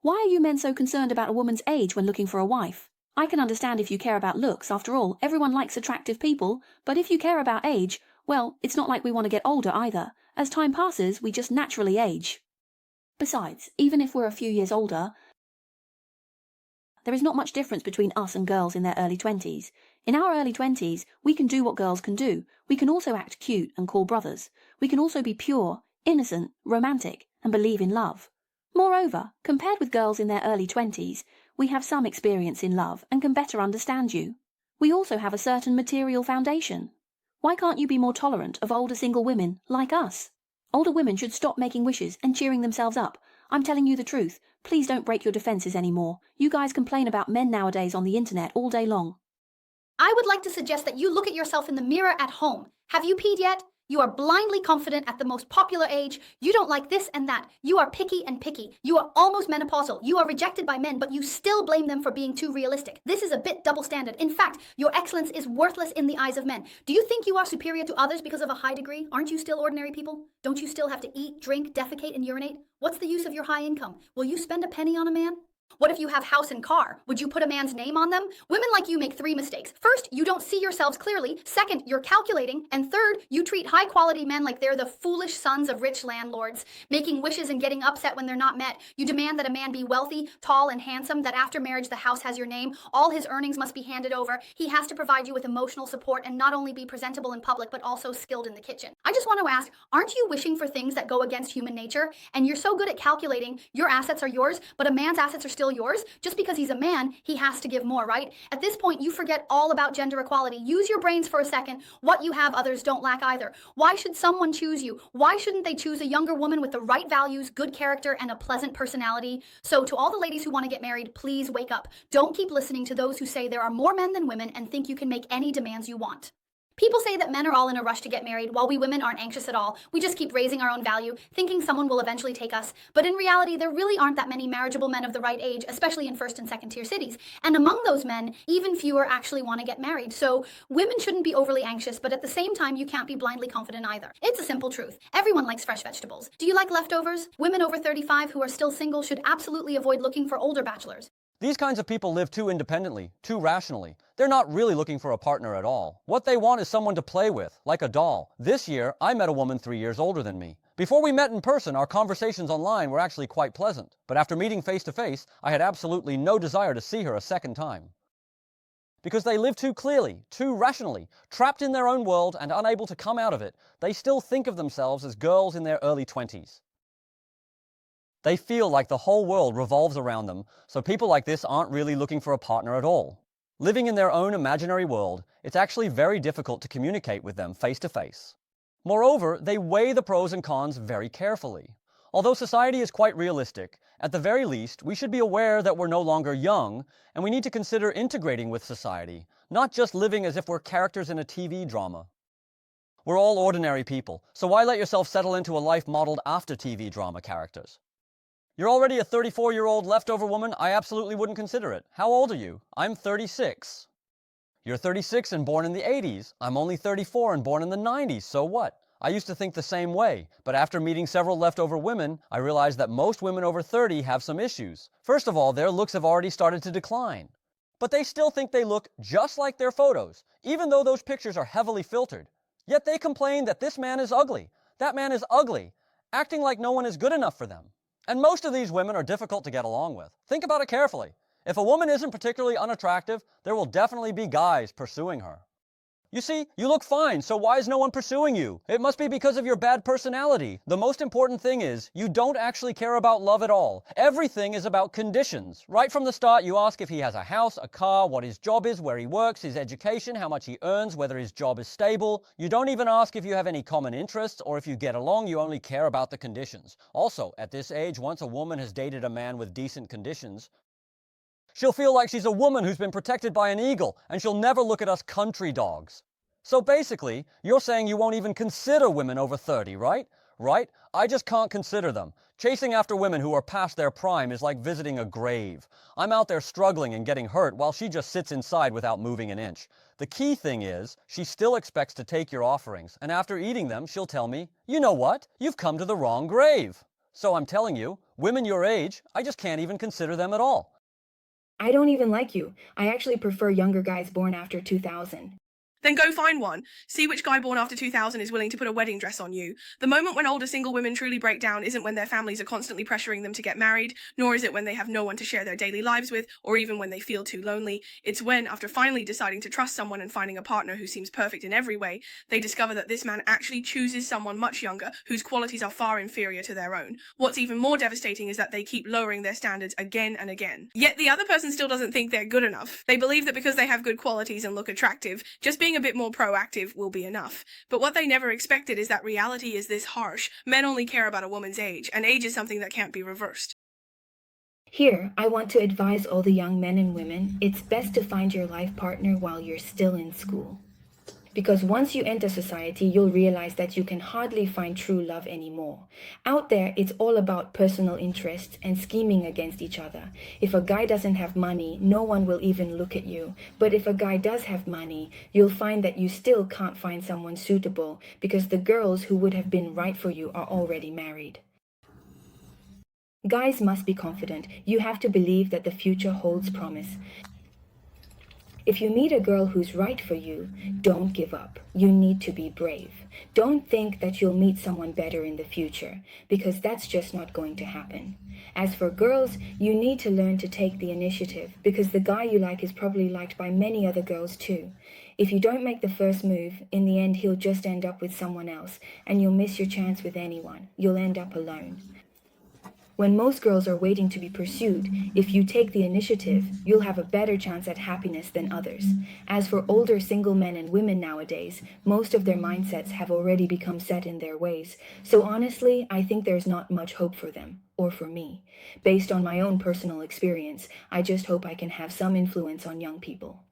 Why are you men so concerned about a woman's age when looking for a wife? I can understand if you care about looks, after all, everyone likes attractive people, but if you care about age, well, it's not like we want to get older either. As time passes, we just naturally age. Besides, even if we're a few years older, there is not much difference between us and girls in their early 20s. In our early 20s, we can do what girls can do. We can also act cute and call brothers. We can also be pure, innocent, romantic, and believe in love. Moreover, compared with girls in their early 20s, we have some experience in love and can better understand you. We also have a certain material foundation. Why can't you be more tolerant of older single women like us? Older women should stop making wishes and cheering themselves up. I'm telling you the truth. Please don't break your defenses anymore. You guys complain about men nowadays on the internet all day long. I would like to suggest that you look at yourself in the mirror at home. Have you peed yet? You are blindly confident at the most popular age. You don't like this and that. You are picky and picky. You are almost menopausal. You are rejected by men, but you still blame them for being too realistic. This is a bit double standard. In fact, your excellence is worthless in the eyes of men. Do you think you are superior to others because of a high degree? Aren't you still ordinary people? Don't you still have to eat, drink, defecate, and urinate? What's the use of your high income? Will you spend a penny on a man? What if you have house and car? Would you put a man's name on them? Women like you make 3 mistakes. First, you don't see yourselves clearly. Second, you're calculating. And third, you treat high-quality men like they're the foolish sons of rich landlords, making wishes and getting upset when they're not met. You demand that a man be wealthy, tall, and handsome, that after marriage the house has your name. All his earnings must be handed over. He has to provide you with emotional support and not only be presentable in public, but also skilled in the kitchen. I just want to ask, aren't you wishing for things that go against human nature? And you're so good at calculating, your assets are yours, but a man's assets are still yours? Just because he's a man, he has to give more, right? At this point, you forget all about gender equality. Use your brains for a second. What you have, others don't lack either. Why should someone choose you? Why shouldn't they choose a younger woman with the right values, good character, and a pleasant personality? So to all the ladies who want to get married, please wake up. Don't keep listening to those who say there are more men than women and think you can make any demands you want. People say that men are all in a rush to get married, while we women aren't anxious at all. We just keep raising our own value, thinking someone will eventually take us. But in reality, there really aren't that many marriageable men of the right age, especially in first and second tier cities. And among those men, even fewer actually want to get married. So women shouldn't be overly anxious, but at the same time, you can't be blindly confident either. It's a simple truth. Everyone likes fresh vegetables. Do you like leftovers? Women over 35 who are still single should absolutely avoid looking for older bachelors. These kinds of people live too independently, too rationally. They're not really looking for a partner at all. What they want is someone to play with, like a doll. This year, I met a woman 3 years older than me. Before we met in person, our conversations online were actually quite pleasant. But after meeting face to face, I had absolutely no desire to see her a second time. Because they live too clearly, too rationally, trapped in their own world and unable to come out of it, they still think of themselves as girls in their early 20s. They feel like the whole world revolves around them, so people like this aren't really looking for a partner at all. Living in their own imaginary world, it's actually very difficult to communicate with them face to face. Moreover, they weigh the pros and cons very carefully. Although society is quite realistic, at the very least, we should be aware that we're no longer young, and we need to consider integrating with society, not just living as if we're characters in a TV drama. We're all ordinary people, so why let yourself settle into a life modeled after TV drama characters? You're already a 34-year-old leftover woman? I absolutely wouldn't consider it. How old are you? I'm 36. You're 36 and born in the 80s. I'm only 34 and born in the 90s, so what? I used to think the same way, but after meeting several leftover women, I realized that most women over 30 have some issues. First of all, their looks have already started to decline. But they still think they look just like their photos, even though those pictures are heavily filtered. Yet they complain that this man is ugly, that man is ugly, acting like no one is good enough for them. And most of these women are difficult to get along with. Think about it carefully. If a woman isn't particularly unattractive, there will definitely be guys pursuing her. You see, you look fine, so why is no one pursuing you? It must be because of your bad personality. The most important thing is, you don't actually care about love at all. Everything is about conditions. Right from the start, you ask if he has a house, a car, what his job is, where he works, his education, how much he earns, whether his job is stable. You don't even ask if you have any common interests or if you get along. You only care about the conditions. Also, at this age, once a woman has dated a man with decent conditions, she'll feel like she's a woman who's been protected by an eagle, and she'll never look at us country dogs. So basically, you're saying you won't even consider women over 30, right? Right? I just can't consider them. Chasing after women who are past their prime is like visiting a grave. I'm out there struggling and getting hurt while she just sits inside without moving an inch. The key thing is, she still expects to take your offerings, and after eating them, she'll tell me, you know what? You've come to the wrong grave. So I'm telling you, Women your age, I just can't even consider them at all. I don't even like you. I actually prefer younger guys born after 2000. Then go find one. See which guy born after 2000 is willing to put a wedding dress on you. The moment when older single women truly break down isn't when their families are constantly pressuring them to get married, nor is it when they have no one to share their daily lives with, or even when they feel too lonely. It's when, after finally deciding to trust someone and finding a partner who seems perfect in every way, they discover that this man actually chooses someone much younger, whose qualities are far inferior to their own. What's even more devastating is that they keep lowering their standards again and again. Yet the other person still doesn't think they're good enough. They believe that because they have good qualities and look attractive, just being a bit more proactive will be enough. But what they never expected is that reality is this harsh. Men only care about a woman's age, and age is something that can't be reversed. Here, I want to advise all the young men and women, it's best to find your life partner while you're still in school. Because once you enter society, you'll realize that you can hardly find true love anymore. Out there, it's all about personal interests and scheming against each other. If a guy doesn't have money, no one will even look at you. But if a guy does have money, you'll find that you still can't find someone suitable because the girls who would have been right for you are already married. Guys must be confident. You have to believe that the future holds promise. If you meet a girl who's right for you, don't give up. You need to be brave. Don't think that you'll meet someone better in the future, because that's just not going to happen. As for girls, you need to learn to take the initiative, because the guy you like is probably liked by many other girls too. If you don't make the first move, in the end he'll just end up with someone else, and you'll miss your chance with anyone. You'll end up alone. When most girls are waiting to be pursued, if you take the initiative, you'll have a better chance at happiness than others. As for older single men and women nowadays, most of their mindsets have already become set in their ways. So honestly, I think there's not much hope for them, or for me. Based on my own personal experience, I just hope I can have some influence on young people.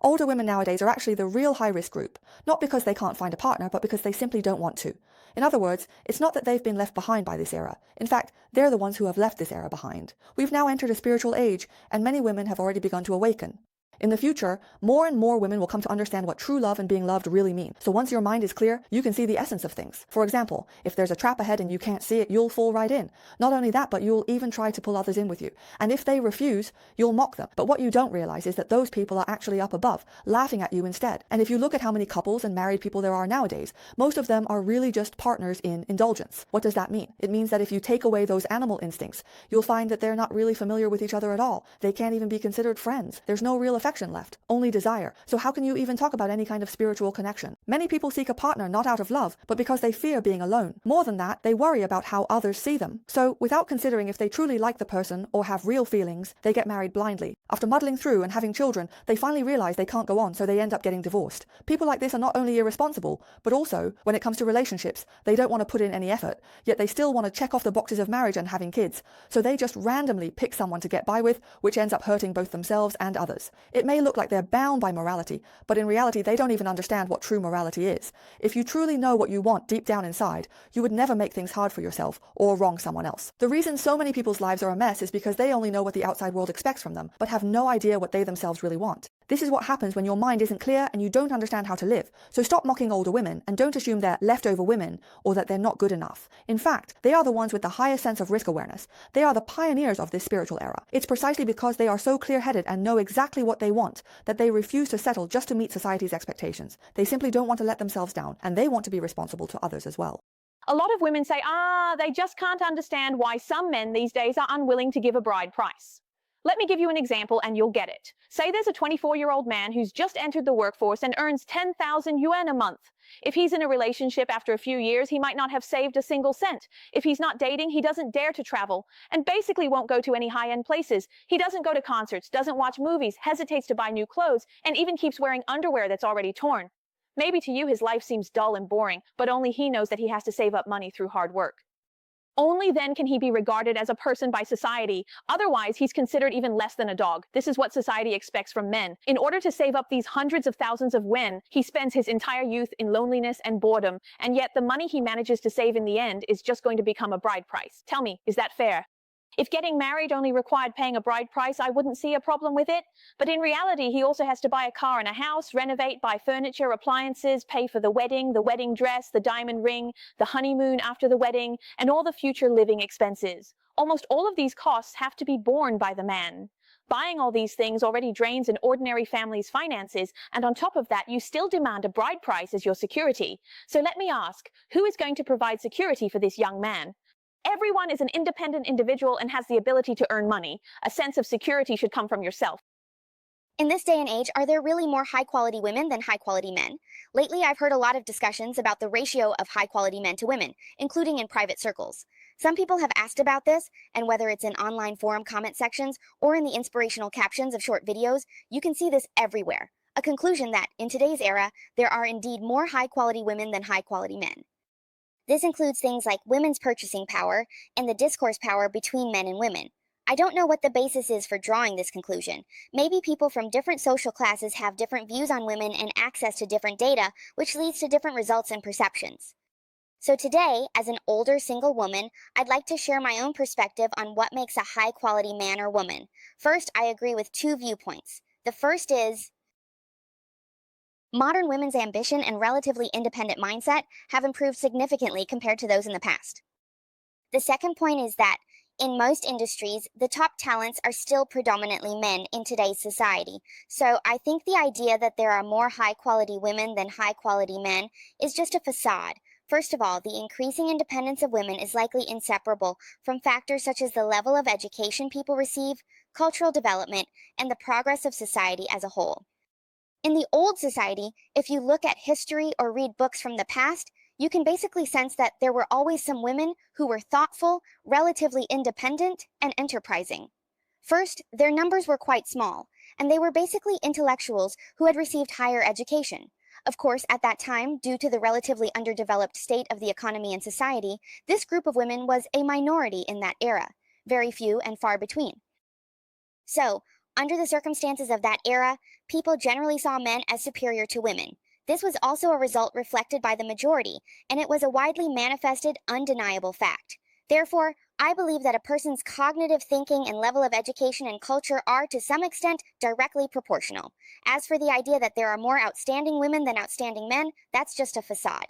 Older women nowadays are actually the real high-risk group, not because they can't find a partner, but because they simply don't want to. In other words, it's not that they've been left behind by this era. In fact, they're the ones who have left this era behind. We've now entered a spiritual age, and many women have already begun to awaken. In the future, more and more women will come to understand what true love and being loved really mean. So once your mind is clear, you can see the essence of things. For example, if there's a trap ahead and you can't see it, you'll fall right in. Not only that, but you'll even try to pull others in with you. And if they refuse, you'll mock them. But what you don't realize is that those people are actually up above, laughing at you instead. And if you look at how many couples and married people there are nowadays, most of them are really just partners in indulgence. What does that mean? It means that if you take away those animal instincts, you'll find that they're not really familiar with each other at all. They can't even be considered friends. There's no real affection left, only desire. So how can you even talk about any kind of spiritual connection? Many people seek a partner not out of love, but because they fear being alone. More than that, they worry about how others see them. So without considering if they truly like the person or have real feelings, they get married blindly. After muddling through and having children, they finally realize they can't go on, so they end up getting divorced. People like this are not only irresponsible, but also, when it comes to relationships, they don't want to put in any effort, yet they still want to check off the boxes of marriage and having kids. So they just randomly pick someone to get by with, which ends up hurting both themselves and others. It may look like they're bound by morality, but in reality they don't even understand what true morality is. If you truly know what you want deep down inside, you would never make things hard for yourself or wrong someone else. The reason so many people's lives are a mess is because they only know what the outside world expects from them, but have no idea what they themselves really want. This is what happens when your mind isn't clear and you don't understand how to live. So stop mocking older women and don't assume they're leftover women or that they're not good enough. In fact, they are the ones with the highest sense of risk awareness. They are the pioneers of this spiritual era. It's precisely because they are so clear-headed and know exactly what they want that they refuse to settle just to meet society's expectations. They simply don't want to let themselves down, and they want to be responsible to others as well. A lot of women say, they just can't understand why some men these days are unwilling to give a bride price. Let me give you an example and you'll get it. Say there's a 24-year-old man who's just entered the workforce and earns 10,000 yuan a month. If he's in a relationship after a few years, he might not have saved a single cent. If he's not dating, he doesn't dare to travel and basically won't go to any high-end places. He doesn't go to concerts, doesn't watch movies, hesitates to buy new clothes, and even keeps wearing underwear that's already torn. Maybe to you his life seems dull and boring, but only he knows that he has to save up money through hard work. Only then can he be regarded as a person by society. Otherwise, he's considered even less than a dog. This is what society expects from men. In order to save up these hundreds of thousands of yuan, he spends his entire youth in loneliness and boredom, and yet the money he manages to save in the end is just going to become a bride price. Tell me, is that fair? If getting married only required paying a bride price, I wouldn't see a problem with it. But in reality, he also has to buy a car and a house, renovate, buy furniture, appliances, pay for the wedding dress, the diamond ring, the honeymoon after the wedding, and all the future living expenses. Almost all of these costs have to be borne by the man. Buying all these things already drains an ordinary family's finances, and on top of that, you still demand a bride price as your security. So let me ask, who is going to provide security for this young man? Everyone is an independent individual and has the ability to earn money. A sense of security should come from yourself. In this day and age, are there really more high-quality women than high-quality men? Lately, I've heard a lot of discussions about the ratio of high-quality men to women, including in private circles. Some people have asked about this, and whether it's in online forum comment sections or in the inspirational captions of short videos, you can see this everywhere. A conclusion that, in today's era, there are indeed more high-quality women than high-quality men. This includes things like women's purchasing power and the discourse power between men and women. I don't know what the basis is for drawing this conclusion. Maybe people from different social classes have different views on women and access to different data, which leads to different results and perceptions. So today, as an older single woman, I'd like to share my own perspective on what makes a high-quality man or woman. First, I agree with two viewpoints. The first is, modern women's ambition and relatively independent mindset have improved significantly compared to those in the past. The second point is that, in most industries, the top talents are still predominantly men in today's society. So I think the idea that there are more high-quality women than high-quality men is just a facade. First of all, the increasing independence of women is likely inseparable from factors such as the level of education people receive, cultural development, and the progress of society as a whole. In the old society, if you look at history or read books from the past, you can basically sense that there were always some women who were thoughtful, relatively independent, and enterprising. First, their numbers were quite small, and they were basically intellectuals who had received higher education. Of course, at that time, due to the relatively underdeveloped state of the economy and society, this group of women was a minority in that era, very few and far between. So, under the circumstances of that era, people generally saw men as superior to women. This was also a result reflected by the majority, and it was a widely manifested, undeniable fact. Therefore, I believe that a person's cognitive thinking and level of education and culture are, to some extent, directly proportional. As for the idea that there are more outstanding women than outstanding men, that's just a facade.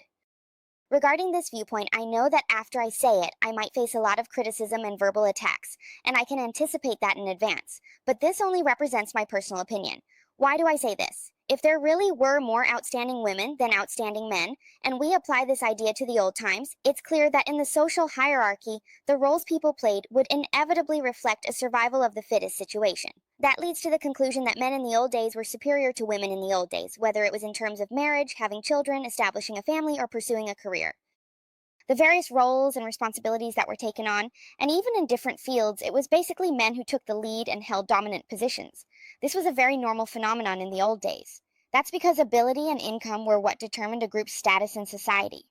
Regarding this viewpoint, I know that after I say it, I might face a lot of criticism and verbal attacks, and I can anticipate that in advance. But this only represents my personal opinion. Why do I say this? If there really were more outstanding women than outstanding men, and we apply this idea to the old times, it's clear that in the social hierarchy, the roles people played would inevitably reflect a survival of the fittest situation. That leads to the conclusion that men in the old days were superior to women in the old days, whether it was in terms of marriage, having children, establishing a family, or pursuing a career. The various roles and responsibilities that were taken on, and even in different fields, it was basically men who took the lead and held dominant positions. This was a very normal phenomenon in the old days. That's because ability and income were what determined a group's status in society.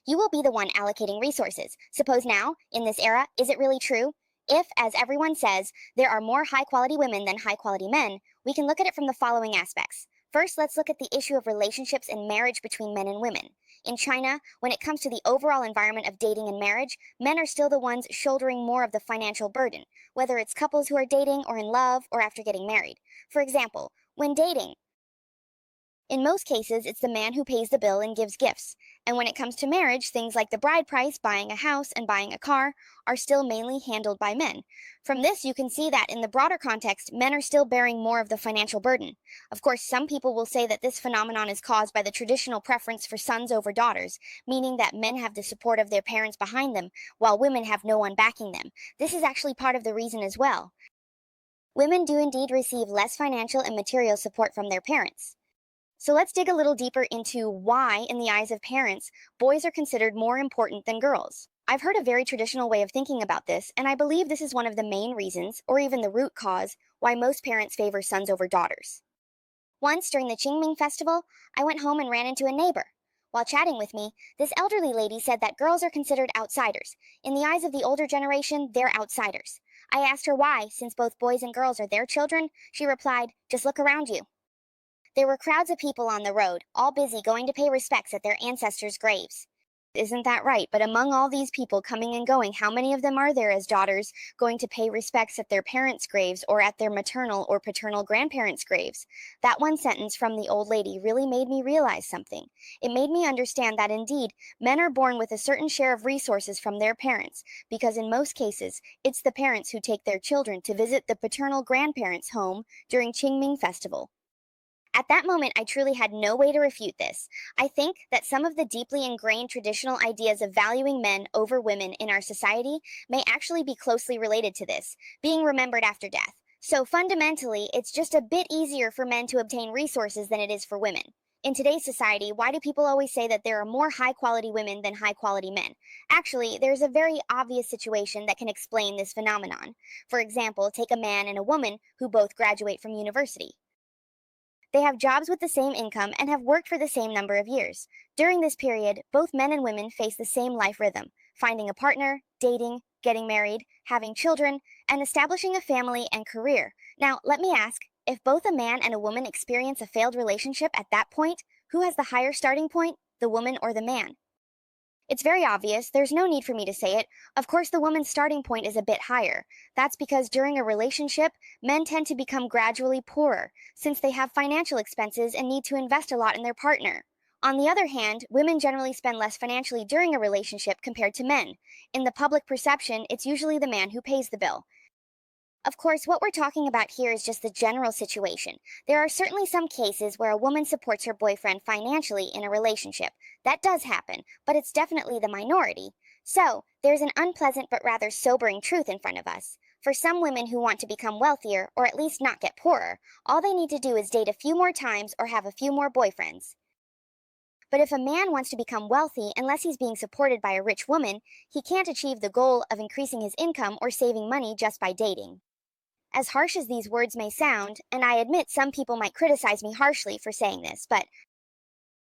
You will be the one allocating resources. Suppose now, in this era, is it really true? If, as everyone says, there are more high-quality women than high-quality men, we can look at it from the following aspects. First, let's look at the issue of relationships and marriage between men and women. In China, when it comes to the overall environment of dating and marriage, men are still the ones shouldering more of the financial burden, whether it's couples who are dating or in love or after getting married. For example, when dating, in most cases, it's the man who pays the bill and gives gifts. And when it comes to marriage, things like the bride price, buying a house, and buying a car are still mainly handled by men. From this, you can see that in the broader context, men are still bearing more of the financial burden. Of course, some people will say that this phenomenon is caused by the traditional preference for sons over daughters, meaning that men have the support of their parents behind them, while women have no one backing them. This is actually part of the reason as well. Women do indeed receive less financial and material support from their parents. So let's dig a little deeper into why, in the eyes of parents, boys are considered more important than girls. I've heard a very traditional way of thinking about this, and I believe this is one of the main reasons, or even the root cause, why most parents favor sons over daughters. Once, during the Qingming festival, I went home and ran into a neighbor. While chatting with me, this elderly lady said that girls are considered outsiders. In the eyes of the older generation, they're outsiders. I asked her why, since both boys and girls are their children. She replied, "Just look around you." There were crowds of people on the road, all busy going to pay respects at their ancestors' graves. Isn't that right? But among all these people coming and going, how many of them are there as daughters going to pay respects at their parents' graves or at their maternal or paternal grandparents' graves? That one sentence from the old lady really made me realize something. It made me understand that indeed, men are born with a certain share of resources from their parents, because in most cases, it's the parents who take their children to visit the paternal grandparents' home during Qingming Festival. At that moment, I truly had no way to refute this. I think that some of the deeply ingrained traditional ideas of valuing men over women in our society may actually be closely related to this, being remembered after death. So fundamentally, it's just a bit easier for men to obtain resources than it is for women. In today's society, why do people always say that there are more high-quality women than high-quality men? Actually, there's a very obvious situation that can explain this phenomenon. For example, take a man and a woman who both graduate from university. They have jobs with the same income and have worked for the same number of years. During this period, both men and women face the same life rhythm: finding a partner, dating, getting married, having children, and establishing a family and career. Now, let me ask, if both a man and a woman experience a failed relationship at that point, who has the higher starting point, the woman or the man? It's very obvious, there's no need for me to say it. Of course, the woman's starting point is a bit higher. That's because during a relationship, men tend to become gradually poorer, since they have financial expenses and need to invest a lot in their partner. On the other hand, women generally spend less financially during a relationship compared to men. In the public perception, it's usually the man who pays the bill. Of course, what we're talking about here is just the general situation. There are certainly some cases where a woman supports her boyfriend financially in a relationship. That does happen, but it's definitely the minority. So, there's an unpleasant but rather sobering truth in front of us. For some women who want to become wealthier, or at least not get poorer, all they need to do is date a few more times or have a few more boyfriends. But if a man wants to become wealthy, unless he's being supported by a rich woman, he can't achieve the goal of increasing his income or saving money just by dating. As harsh as these words may sound, and I admit some people might criticize me harshly for saying this, but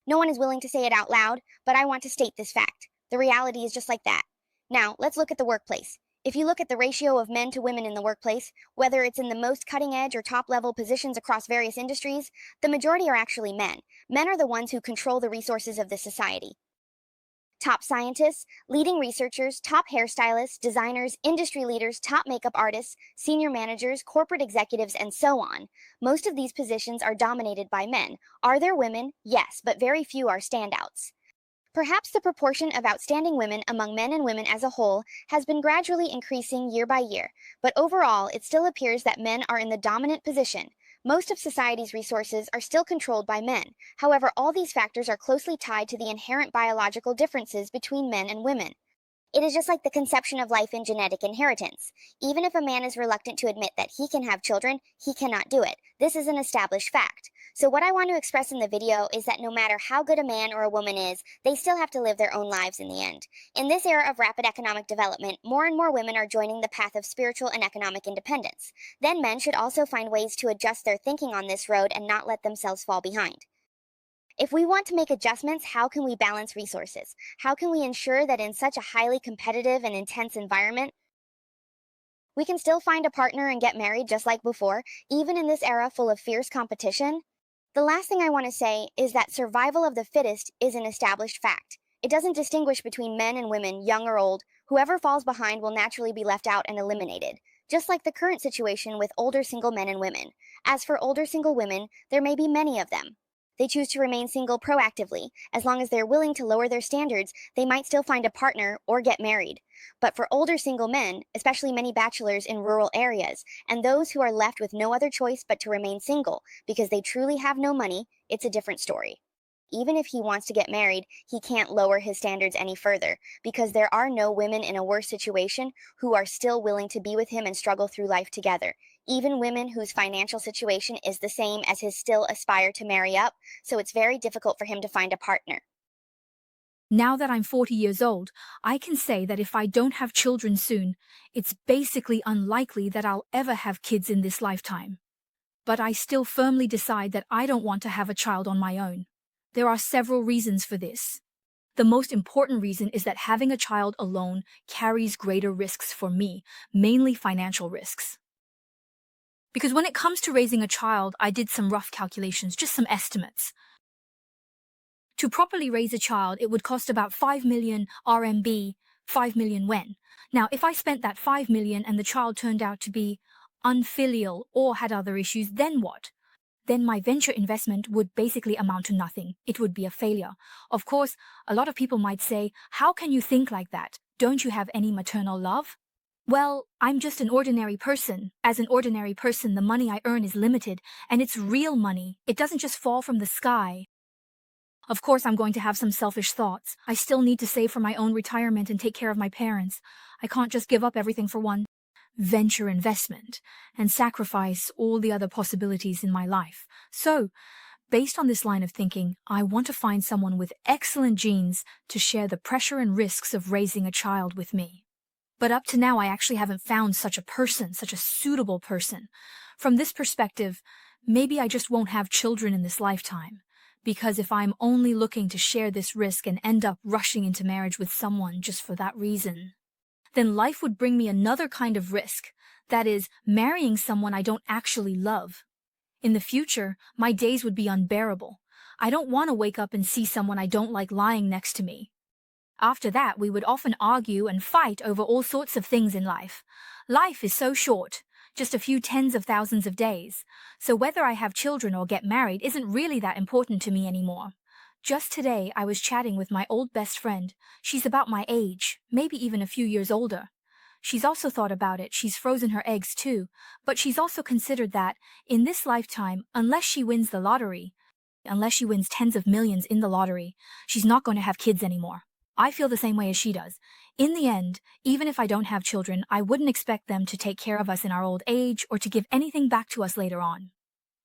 no one is willing to say it out loud, but I want to state this fact. The reality is just like that. Now, let's look at the workplace. If you look at the ratio of men to women in the workplace, whether it's in the most cutting-edge or top-level positions across various industries, the majority are actually men. Men are the ones who control the resources of the society. Top scientists, leading researchers, top hairstylists, designers, industry leaders, top makeup artists, senior managers, corporate executives, and so on. Most of these positions are dominated by men. Are there women? Yes, but very few are standouts. Perhaps the proportion of outstanding women among men and women as a whole has been gradually increasing year by year, but overall it still appears that men are in the dominant position. Most of society's resources are still controlled by men. However, all these factors are closely tied to the inherent biological differences between men and women. It is just like the conception of life in genetic inheritance. Even if a man is reluctant to admit that he can have children, he cannot do it. This is an established fact. So what I want to express in the video is that no matter how good a man or a woman is, they still have to live their own lives in the end. In this era of rapid economic development, more and more women are joining the path of spiritual and economic independence. Then men should also find ways to adjust their thinking on this road and not let themselves fall behind. If we want to make adjustments, how can we balance resources? How can we ensure that in such a highly competitive and intense environment, we can still find a partner and get married just like before, even in this era full of fierce competition? The last thing I want to say is that survival of the fittest is an established fact. It doesn't distinguish between men and women, young or old. Whoever falls behind will naturally be left out and eliminated, just like the current situation with older single men and women. As for older single women, there may be many of them. They choose to remain single proactively. As long as they're willing to lower their standards, they might still find a partner or get married. But for older single men, especially many bachelors in rural areas, and those who are left with no other choice but to remain single because they truly have no money, it's a different story. Even if he wants to get married, he can't lower his standards any further, because there are no women in a worse situation who are still willing to be with him and struggle through life together. Even women whose financial situation is the same as his still aspire to marry up, so it's very difficult for him to find a partner. Now that I'm 40 years old, I can say that if I don't have children soon, it's basically unlikely that I'll ever have kids in this lifetime. But I still firmly decide that I don't want to have a child on my own. There are several reasons for this. The most important reason is that having a child alone carries greater risks for me, mainly financial risks. Because when it comes to raising a child, I did some rough calculations, just some estimates. To properly raise a child, it would cost about 5 million RMB, 5 million yen. Now, if I spent that 5 million and the child turned out to be unfilial or had other issues, then what? Then my venture investment would basically amount to nothing. It would be a failure. Of course, a lot of people might say, how can you think like that? Don't you have any maternal love? Well, I'm just an ordinary person. As an ordinary person, the money I earn is limited, and it's real money. It doesn't just fall from the sky. Of course, I'm going to have some selfish thoughts. I still need to save for my own retirement and take care of my parents. I can't just give up everything for one venture investment and sacrifice all the other possibilities in my life. So, based on this line of thinking, I want to find someone with excellent genes to share the pressure and risks of raising a child with me. But up to now, I actually haven't found such a person, such a suitable person. From this perspective, maybe I just won't have children in this lifetime. Because if I'm only looking to share this risk and end up rushing into marriage with someone just for that reason, then life would bring me another kind of risk, that is, marrying someone I don't actually love. In the future, my days would be unbearable. I don't want to wake up and see someone I don't like lying next to me. After that, we would often argue and fight over all sorts of things in life. Life is so short, just a few tens of thousands of days, so whether I have children or get married isn't really that important to me anymore. Just today, I was chatting with my old best friend. She's about my age, maybe even a few years older. She's also thought about it. She's frozen her eggs too, but she's also considered that, in this lifetime, unless she wins the lottery, unless she wins tens of millions in the lottery, she's not going to have kids anymore. I feel the same way as she does. In the end, even if I don't have children, I wouldn't expect them to take care of us in our old age or to give anything back to us later on.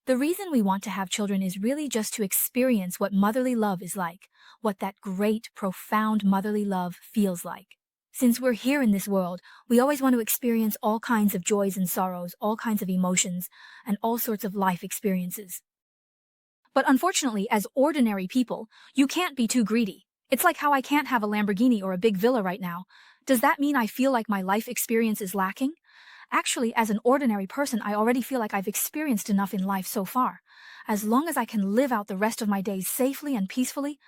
The reason we want to have children is really just to experience what motherly love is like, what that great, profound motherly love feels like. Since we're here in this world, we always want to experience all kinds of joys and sorrows, all kinds of emotions, and all sorts of life experiences. But unfortunately, as ordinary people, you can't be too greedy. It's like how I can't have a Lamborghini or a big villa right now. Does that mean I feel like my life experience is lacking? Actually, as an ordinary person, I already feel like I've experienced enough in life so far. As long as I can live out the rest of my days safely and peacefully,